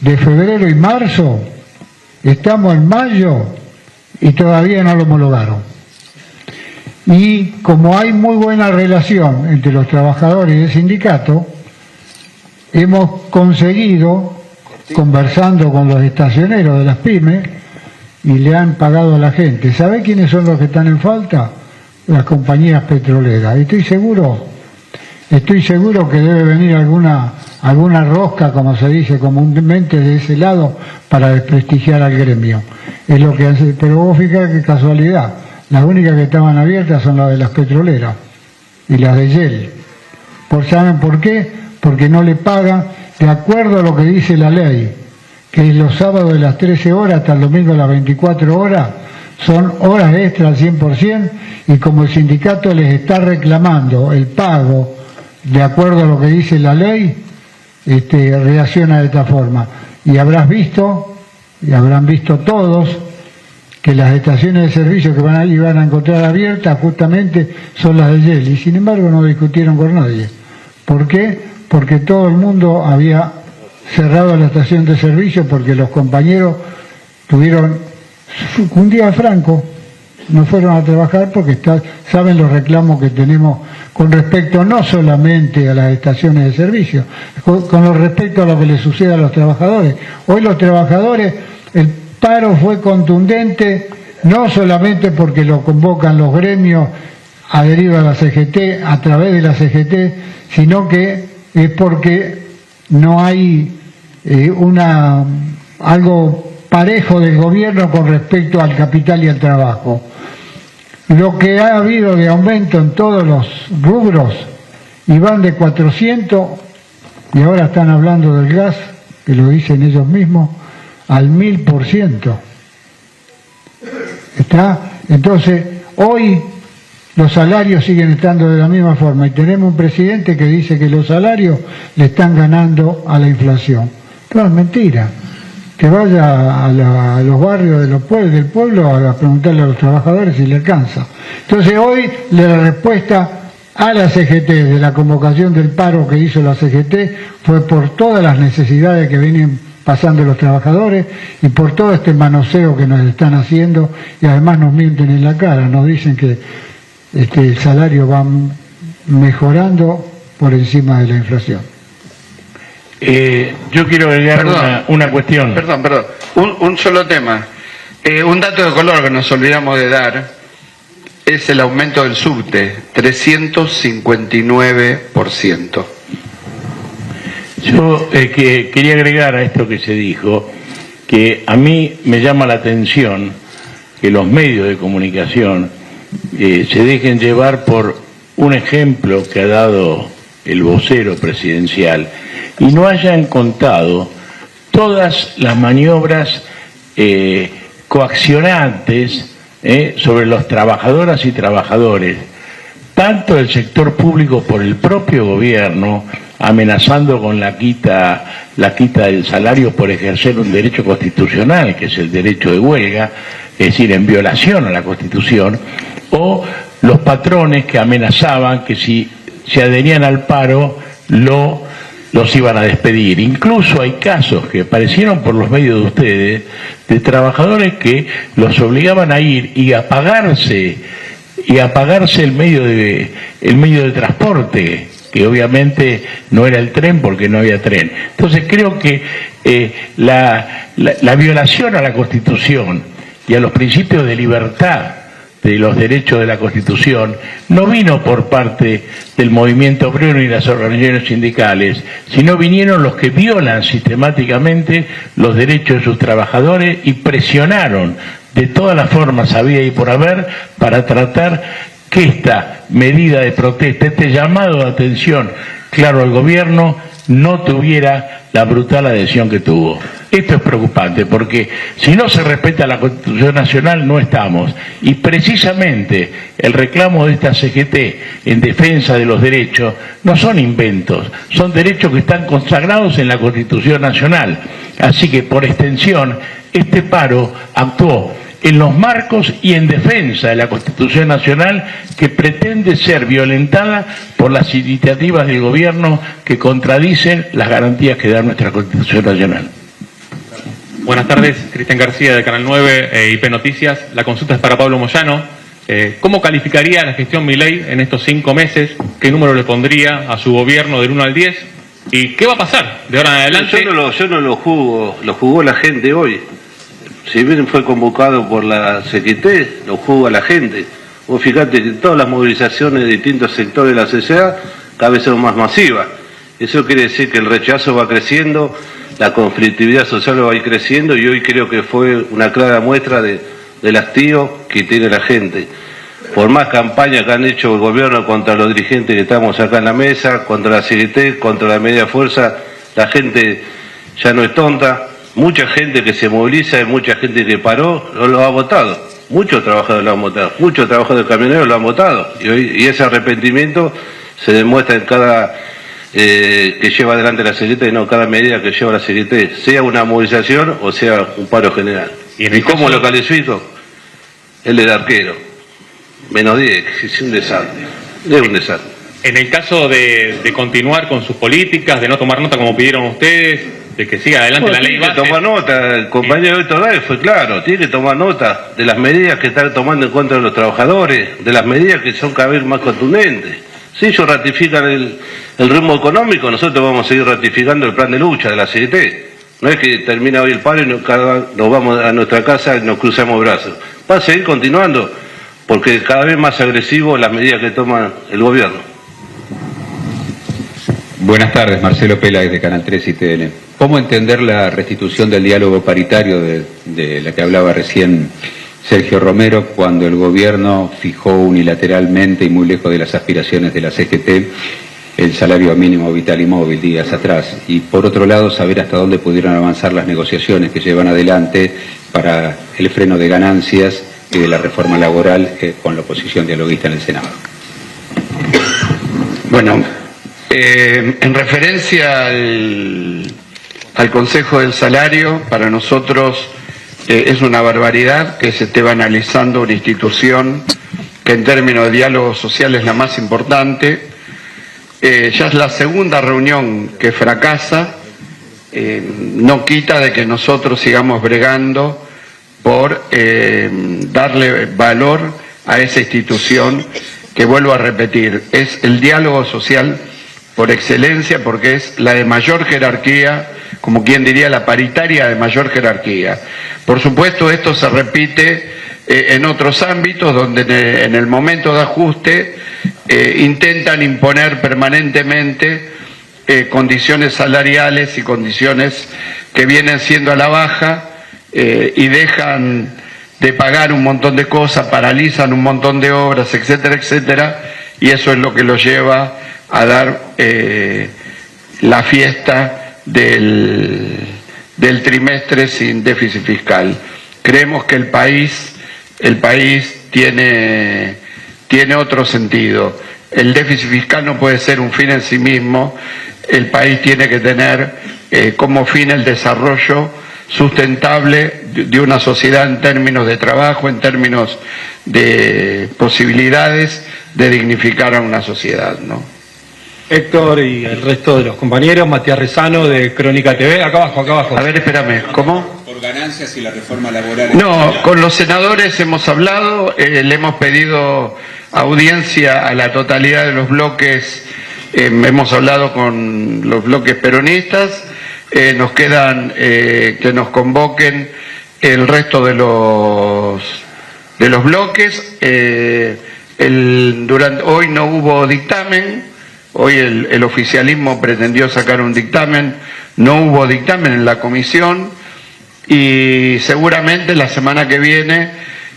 de febrero y marzo, estamos en mayo y todavía no lo homologaron. Y como hay muy buena relación entre los trabajadores y el sindicato, hemos conseguido, conversando con los estacioneros de las pymes, y le han pagado a la gente. ¿Sabe quiénes son los que están en falta? Las compañías petroleras. Y estoy seguro estoy seguro que debe venir alguna rosca, como se dice comúnmente, de ese lado para desprestigiar al gremio. Es lo que hace, pero vos fijate qué casualidad, las únicas que estaban abiertas son las de las petroleras y las de Shell. ¿Saben por qué? Porque no le pagan de acuerdo a lo que dice la ley, que es los sábados de las 13 horas hasta el domingo a las 24 horas, son horas extra al 100%, y como el sindicato les está reclamando el pago de acuerdo a lo que dice la ley, reacciona de esta forma. Y habrán visto todos que las estaciones de servicio que iban a encontrar abiertas justamente son las de Shell, y sin embargo no discutieron con nadie. ¿Por qué? Porque todo el mundo había cerrado la estación de servicio, porque los compañeros tuvieron un día franco, no fueron a trabajar porque saben los reclamos que tenemos con respecto no solamente a las estaciones de servicio, con respecto a lo que les sucede a los trabajadores. Hoy los trabajadores, el paro fue contundente, no solamente porque lo convocan los gremios adheridos a la CGT, a través de la CGT, sino que es porque no hay algo parejo del gobierno con respecto al capital y al trabajo. Lo que ha habido de aumento en todos los rubros, y van de 400, y ahora están hablando del gas, que lo dicen ellos mismos, al 1000%. Entonces, hoy los salarios siguen estando de la misma forma, y tenemos un presidente que dice que los salarios le están ganando a la inflación. No, es mentira. Que vaya a los barrios del pueblo a preguntarle a los trabajadores si le alcanza. Entonces hoy la respuesta a la CGT de la convocación del paro que hizo la CGT fue por todas las necesidades que vienen pasando los trabajadores y por todo este manoseo que nos están haciendo, y además nos mienten en la cara, nos dicen que el salario va mejorando por encima de la inflación. Yo quiero agregar una cuestión. Perdón. Un solo tema. Un dato de color que nos olvidamos de dar es el aumento del subte, 359%. Yo quería agregar a esto que se dijo, que a mí me llama la atención que los medios de comunicación se dejen llevar por un ejemplo que ha dado el vocero presidencial y no hayan contado todas las maniobras coaccionantes sobre los trabajadoras y trabajadores, tanto del sector público por el propio gobierno, amenazando con la quita del salario por ejercer un derecho constitucional, que es el derecho de huelga, es decir, en violación a la Constitución, o los patrones que amenazaban que si se adherían al paro los iban a despedir. Incluso hay casos que aparecieron por los medios de ustedes de trabajadores que los obligaban a ir y a pagarse el medio de transporte, que obviamente no era el tren porque no había tren. Entonces creo que la violación a la Constitución y a los principios de libertad de los derechos de la Constitución no vino por parte del movimiento obrero y las organizaciones sindicales, sino vinieron los que violan sistemáticamente los derechos de sus trabajadores y presionaron de todas las formas había y por haber para tratar que esta medida de protesta, este llamado de atención claro al gobierno, no tuviera la brutal adhesión que tuvo. Esto es preocupante porque si no se respeta la Constitución Nacional no estamos, y precisamente el reclamo de esta CGT en defensa de los derechos no son inventos, son derechos que están consagrados en la Constitución Nacional. Así que por extensión este paro actuó en los marcos y en defensa de la Constitución Nacional, que pretende ser violentada por las iniciativas del gobierno que contradicen las garantías que da nuestra Constitución Nacional. Buenas tardes, Cristian García de Canal 9 IP Noticias. La consulta es para Pablo Moyano. ¿Cómo calificaría la gestión Milei en estos 5 meses? ¿Qué número le pondría a su gobierno del 1 al 10? ¿Y qué va a pasar de ahora en adelante? Yo no lo juzgo, lo jugó la gente hoy. Si bien fue convocado por la CGT, lo juzga la gente. Vos fijate que todas las movilizaciones de distintos sectores de la sociedad cada vez más masiva. Eso quiere decir que el rechazo va creciendo, la conflictividad social va a ir creciendo, y hoy creo que fue una clara muestra del hastío que tiene la gente. Por más campaña que han hecho el gobierno contra los dirigentes que estamos acá en la mesa, contra la CGT, contra la media fuerza, la gente ya no es tonta. Mucha gente que se moviliza y mucha gente que paró lo ha votado. Muchos trabajadores lo han votado, muchos trabajadores camioneros lo han votado. Y ese arrepentimiento se demuestra en cada que lleva adelante la CGT, y no cada medida que lleva la CGT, sea una movilización o sea un paro general. ¿Y cómo lo califico? El del arquero. Menos 10, es un desastre. Es un desastre. En el caso de continuar con sus políticas, de no tomar nota como pidieron ustedes, de que siga adelante la ley base. Tiene que tomar nota, el compañero Héctor Daes fue claro, tiene que tomar nota de las medidas que están tomando en contra de los trabajadores, de las medidas que son cada vez más contundentes. Si ellos ratifican el ritmo económico, nosotros vamos a seguir ratificando el plan de lucha de la CGT. No es que termina hoy el paro y nos vamos a nuestra casa y nos cruzamos brazos. Va a seguir continuando, porque cada vez más agresivo las medidas que toma el gobierno. Buenas tardes, Marcelo Peláez de Canal 3 y TN. ¿Cómo entender la restitución del diálogo paritario de la que hablaba recién Sergio Romero, cuando el gobierno fijó unilateralmente y muy lejos de las aspiraciones de la CGT el salario mínimo vital y móvil días atrás? Y por otro lado, saber hasta dónde pudieron avanzar las negociaciones que llevan adelante para el freno de ganancias y de la reforma laboral con la oposición dialoguista en el Senado. Bueno, en referencia al Consejo del Salario, para nosotros es una barbaridad que se esté banalizando una institución que en términos de diálogo social es la más importante. Ya es la segunda reunión que fracasa, no quita de que nosotros sigamos bregando por darle valor a esa institución que, vuelvo a repetir, es el diálogo social por excelencia, porque es la de mayor jerarquía, como quien diría la paritaria de mayor jerarquía. Por supuesto, esto se repite en otros ámbitos donde en el momento de ajuste intentan imponer permanentemente condiciones salariales y condiciones que vienen siendo a la baja y dejan de pagar un montón de cosas, paralizan un montón de obras, etcétera, etcétera, y eso es lo que los lleva a dar la fiesta del trimestre sin déficit fiscal. Creemos que el país tiene otro sentido. El déficit fiscal no puede ser un fin en sí mismo. El país tiene que tener como fin el desarrollo sustentable de una sociedad en términos de trabajo, en términos de posibilidades de dignificar a una sociedad, ¿no? Héctor y el resto de los compañeros, Matías Rezano de Crónica TV, acá abajo. A ver, espérame, ¿cómo? Por ganancias y la reforma laboral. No, con los senadores hemos hablado, le hemos pedido audiencia a la totalidad de los bloques, hemos hablado con los bloques peronistas, nos quedan que nos convoquen el resto de los bloques. Hoy no hubo dictamen. Hoy el oficialismo pretendió sacar un dictamen, no hubo dictamen en la comisión y seguramente la semana que viene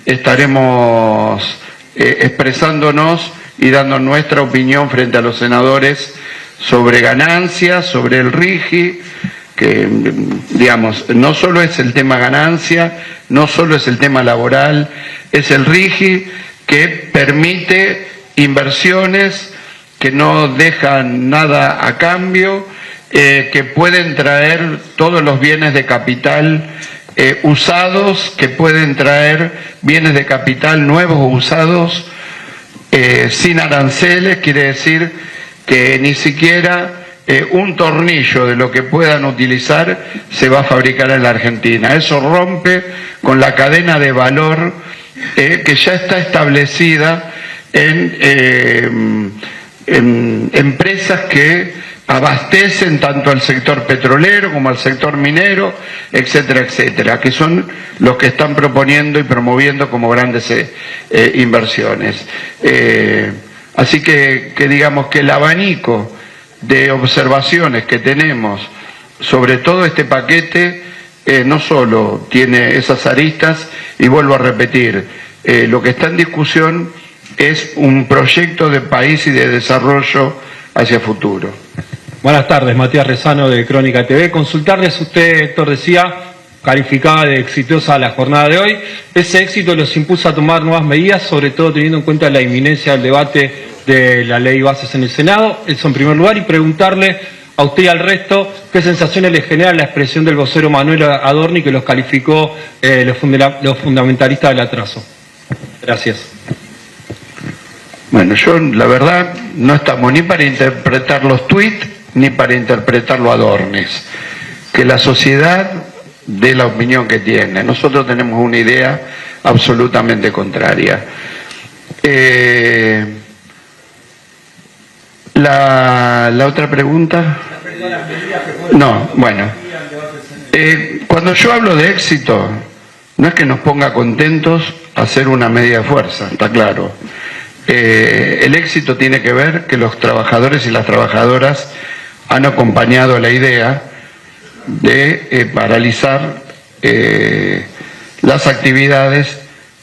estaremos expresándonos y dando nuestra opinión frente a los senadores sobre ganancias, sobre el RIGI, que digamos, no solo es el tema ganancia, no solo es el tema laboral, es el RIGI que permite inversiones que no dejan nada a cambio, que pueden traer todos los bienes de capital usados, que pueden traer bienes de capital nuevos o usados sin aranceles. Quiere decir que ni siquiera un tornillo de lo que puedan utilizar se va a fabricar en la Argentina. Eso rompe con la cadena de valor que ya está establecida en empresas que abastecen tanto al sector petrolero como al sector minero, etcétera, etcétera, que son los que están proponiendo y promoviendo como grandes inversiones. Así que digamos que el abanico de observaciones que tenemos sobre todo este paquete no solo tiene esas aristas, y vuelvo a repetir, lo que está en discusión es un proyecto de país y de desarrollo hacia futuro. Buenas tardes, Matías Rezano de Crónica TV. Consultarles, usted, Héctor, decía, calificaba de exitosa la jornada de hoy. Ese éxito los impulsa a tomar nuevas medidas, sobre todo teniendo en cuenta la inminencia del debate de la ley Bases en el Senado. Eso en primer lugar, y preguntarle a usted y al resto qué sensaciones les genera la expresión del vocero Manuel Adorni, que los calificó los fundamentalistas del atraso. Gracias. Bueno, yo la verdad no estamos ni para interpretar los tuits ni para interpretarlo a Adornis. Que la sociedad dé la opinión que tiene. Nosotros tenemos una idea absolutamente contraria. La otra pregunta. No, bueno. Cuando yo hablo de éxito, no es que nos ponga contentos hacer una medida de fuerza, está claro. El éxito tiene que ver que los trabajadores y las trabajadoras han acompañado la idea de paralizar las actividades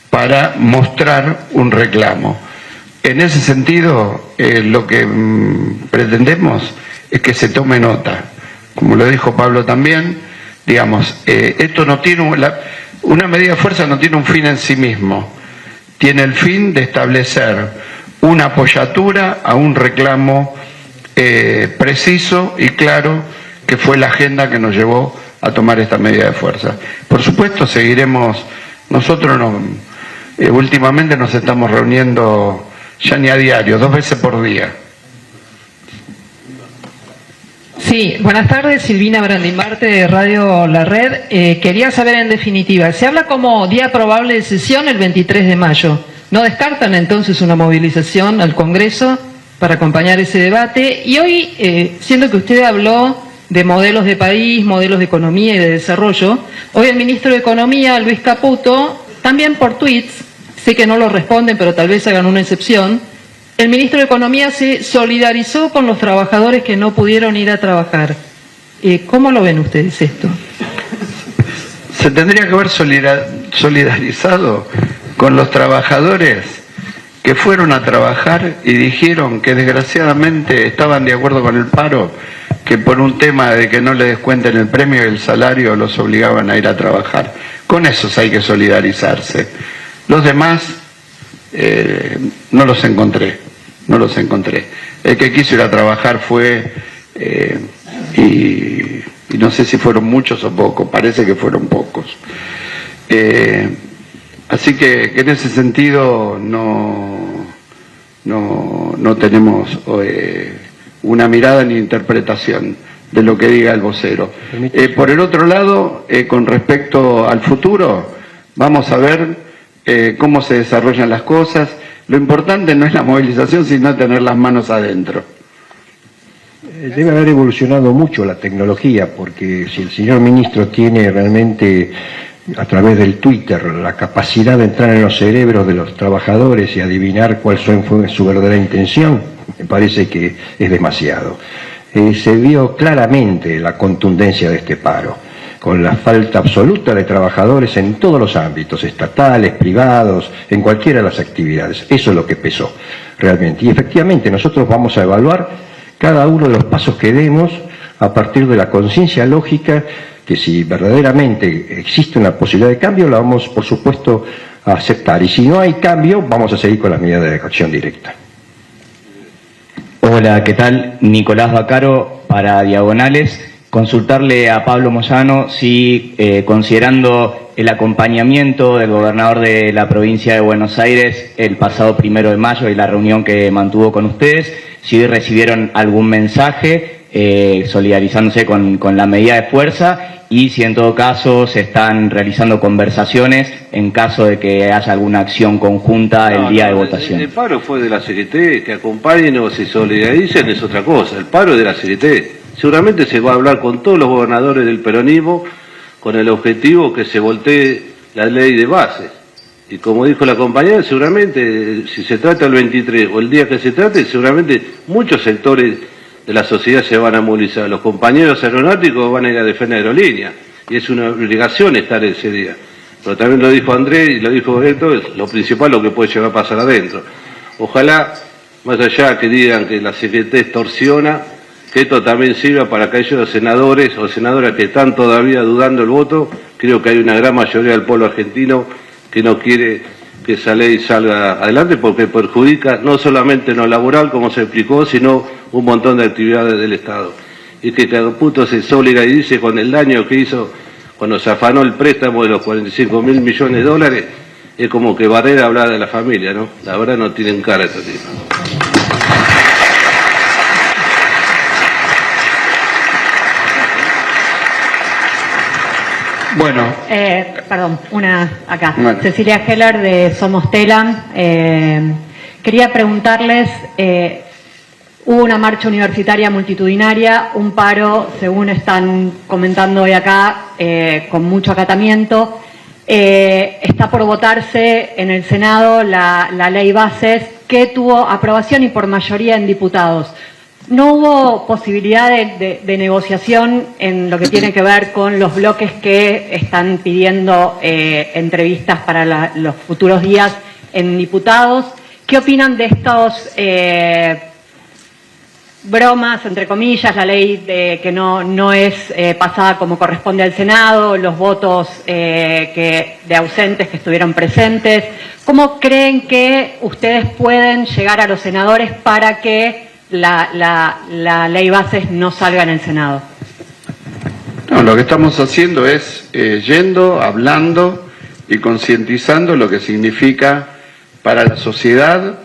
para mostrar un reclamo. En ese sentido, lo que pretendemos es que se tome nota. Como lo dijo Pablo también, digamos, esto no tiene una medida de fuerza no tiene un fin en sí mismo. Tiene el fin de establecer una apoyatura a un reclamo preciso y claro, que fue la agenda que nos llevó a tomar esta medida de fuerza. Por supuesto, seguiremos, nosotros últimamente nos estamos reuniendo ya ni a diario, 2 veces por día. Sí, buenas tardes, Silvina Brandimarte de Radio La Red. Quería saber en definitiva, se habla como día probable de sesión el 23 de mayo. ¿No descartan entonces una movilización al Congreso para acompañar ese debate? Y hoy, siendo que usted habló de modelos de país, modelos de economía y de desarrollo, hoy el ministro de Economía, Luis Caputo, también por tweets, sé que no lo responden, pero tal vez hagan una excepción, el ministro de Economía se solidarizó con los trabajadores que no pudieron ir a trabajar. ¿Cómo lo ven ustedes esto? Se tendría que haber solidarizado con los trabajadores que fueron a trabajar y dijeron que desgraciadamente estaban de acuerdo con el paro, que por un tema de que no le descuenten el premio y el salario los obligaban a ir a trabajar. Con esos hay que solidarizarse. Los demás no los encontré. El que quiso ir a trabajar fue, y no sé si fueron muchos o pocos, parece que fueron pocos. Así que en ese sentido no tenemos una mirada ni interpretación de lo que diga el vocero. Por el otro lado, con respecto al futuro, vamos a ver cómo se desarrollan las cosas. Lo importante no es la movilización, sino tener las manos adentro. Debe haber evolucionado mucho la tecnología, porque si el señor ministro tiene realmente, a través del Twitter, la capacidad de entrar en los cerebros de los trabajadores y adivinar cuál fue su verdadera intención, me parece que es demasiado. Se vio claramente la contundencia de este paro, con la falta absoluta de trabajadores en todos los ámbitos, estatales, privados, en cualquiera de las actividades. Eso es lo que pesó realmente. Y efectivamente nosotros vamos a evaluar cada uno de los pasos que demos a partir de la conciencia lógica, que si verdaderamente existe una posibilidad de cambio, la vamos, por supuesto, a aceptar. Y si no hay cambio, vamos a seguir con las medidas de acción directa. Hola, ¿qué tal? Nicolás Bacaro para Diagonales. Consultarle a Pablo Moyano si, considerando el acompañamiento del gobernador de la provincia de Buenos Aires el pasado 1 de mayo y la reunión que mantuvo con ustedes, si recibieron algún mensaje solidarizándose con la medida de fuerza, y si en todo caso se están realizando conversaciones en caso de que haya alguna acción conjunta el día de votación. El paro fue de la CGT, que acompañen o se solidaricen es otra cosa, el paro es de la CGT. Seguramente se va a hablar con todos los gobernadores del peronismo con el objetivo que se voltee la ley de bases. Y como dijo la compañera, seguramente, si se trata el 23 o el día que se trate, seguramente muchos sectores de la sociedad se van a movilizar. Los compañeros aeronáuticos van a ir a defender aerolíneas, y es una obligación estar ese día. Pero también lo dijo Andrés y lo dijo Héctor, es lo principal lo que puede llegar a pasar adentro. Ojalá, más allá que digan que la CGT extorsiona, que esto también sirva para aquellos senadores o senadoras que están todavía dudando el voto. Creo que hay una gran mayoría del pueblo argentino que no quiere que esa ley salga adelante porque perjudica no solamente en lo laboral, como se explicó, sino un montón de actividades del Estado. Y que cada puto se soliga y dice con el daño que hizo cuando se afanó el préstamo de los 45.000 millones de dólares, es como que Barrera habla de la familia, ¿no? La verdad no tienen cara estos tipos. Bueno. Perdón, una acá. Bueno. Cecilia Heller de Somos Telam. Quería preguntarles, hubo una marcha universitaria multitudinaria, un paro, según están comentando hoy acá, con mucho acatamiento. Está por votarse en el Senado la ley bases que tuvo aprobación y por mayoría en diputados. ¿No hubo posibilidad de negociación en lo que tiene que ver con los bloques que están pidiendo entrevistas para los futuros días en diputados? ¿Qué opinan de estos bromas, entre comillas, la ley que no es pasada como corresponde al Senado, los votos de ausentes que estuvieron presentes? ¿Cómo creen que ustedes pueden llegar a los senadores para que la ley bases no salga en el Senado? No, lo que estamos haciendo es yendo, hablando y concientizando lo que significa para la sociedad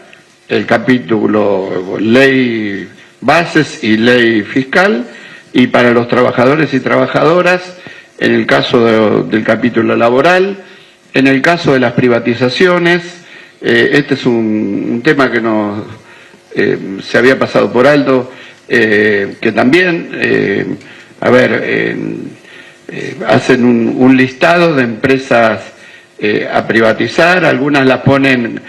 el capítulo ley bases y ley fiscal, y para los trabajadores y trabajadoras en el caso del capítulo laboral, en el caso de las privatizaciones. Este es un tema que nos se había pasado por alto, que también, hacen un listado de empresas a privatizar, algunas las ponen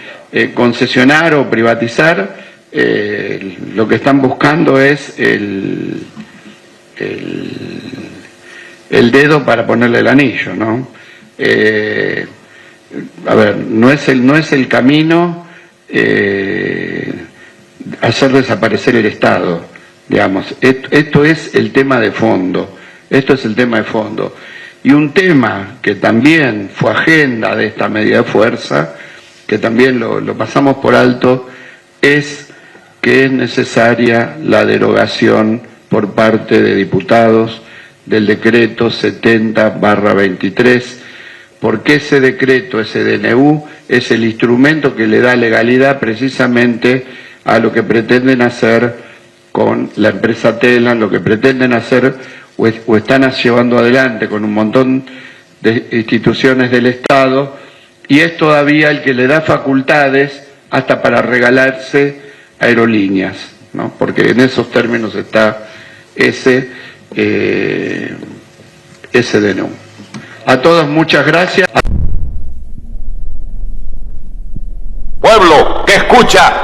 concesionar o privatizar. Lo que están buscando es el dedo para ponerle el anillo, ¿no? No es el camino hacer desaparecer el Estado, digamos. Esto es el tema de fondo, Y un tema que también fue agenda de esta medida de fuerza, que también lo pasamos por alto, es que es necesaria la derogación por parte de diputados del decreto 70/23, porque ese decreto, ese DNU, es el instrumento que le da legalidad precisamente a lo que pretenden hacer con la empresa Telam, lo que pretenden hacer o están llevando adelante con un montón de instituciones del Estado, y es todavía el que le da facultades hasta para regalarse aerolíneas, ¿no? Porque en esos términos está ese DNU. A todos muchas gracias. Pueblo que escucha,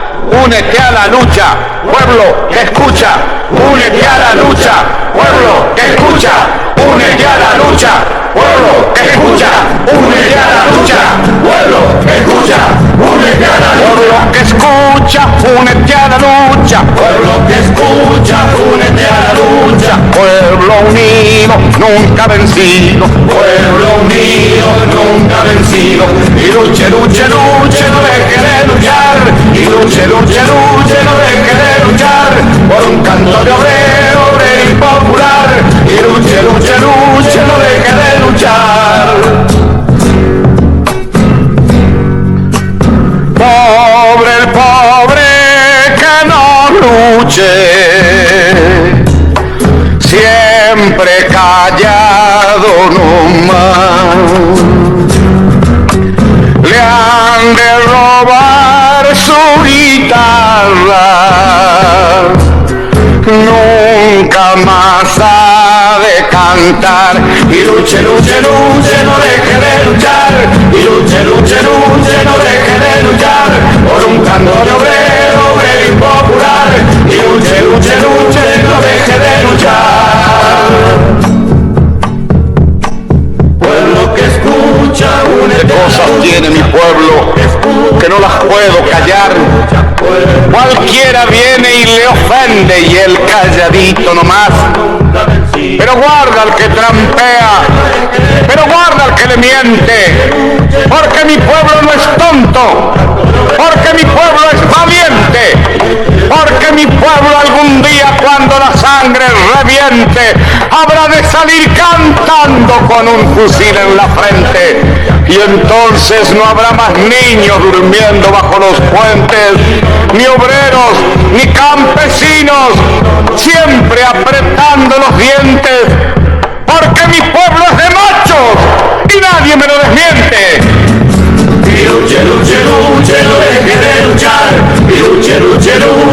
únete a la lucha. Pueblo que escucha, únete a la lucha. Pueblo que escucha, únete a la lucha. Pueblo que escucha, únete a la lucha. Pueblo que escucha, únete a la lucha. Pueblo que escucha, únete a la lucha. Pueblo que escucha, únete a la lucha. Pueblo unido, nunca vencido. Pueblo unido, nunca vencido. Y luche, luche, luche, no deje de luchar. Y luche, luche, luche, no deje de luchar. Por un canto de obrero, obrero y popular. Y luche, luche, luche, no deje de luchar. Pobre el pobre que no luche, siempre callado nomás. Le han de robar su guitarra, nunca más ha de cantar. Y luche, luche, luche, no deje de luchar. y luche, luche, luche, no deje de luchar por un canto de obrero, obrero impopular, y luche, luche, luche, no deje de luchar. Pueblo que escucha una ¿Qué cosas tiene mi pueblo que no las puedo callar? Cualquiera viene y le ofende y él calladito nomás. Pero guarda al que trampea, pero guarda al que le miente, porque mi pueblo no es tonto, porque mi pueblo es valiente, porque mi pueblo algún día cuando la sangre reviente habrá de salir cantando con un fusil en la frente, y entonces no habrá más niños durmiendo bajo los puentes, ni obreros, ni campesinos, siempre apretando los dientes, porque mi pueblo es de machos y nadie me lo desmiente. Y luche, luche, luche, no deje de luchar, y luche, luche, luche.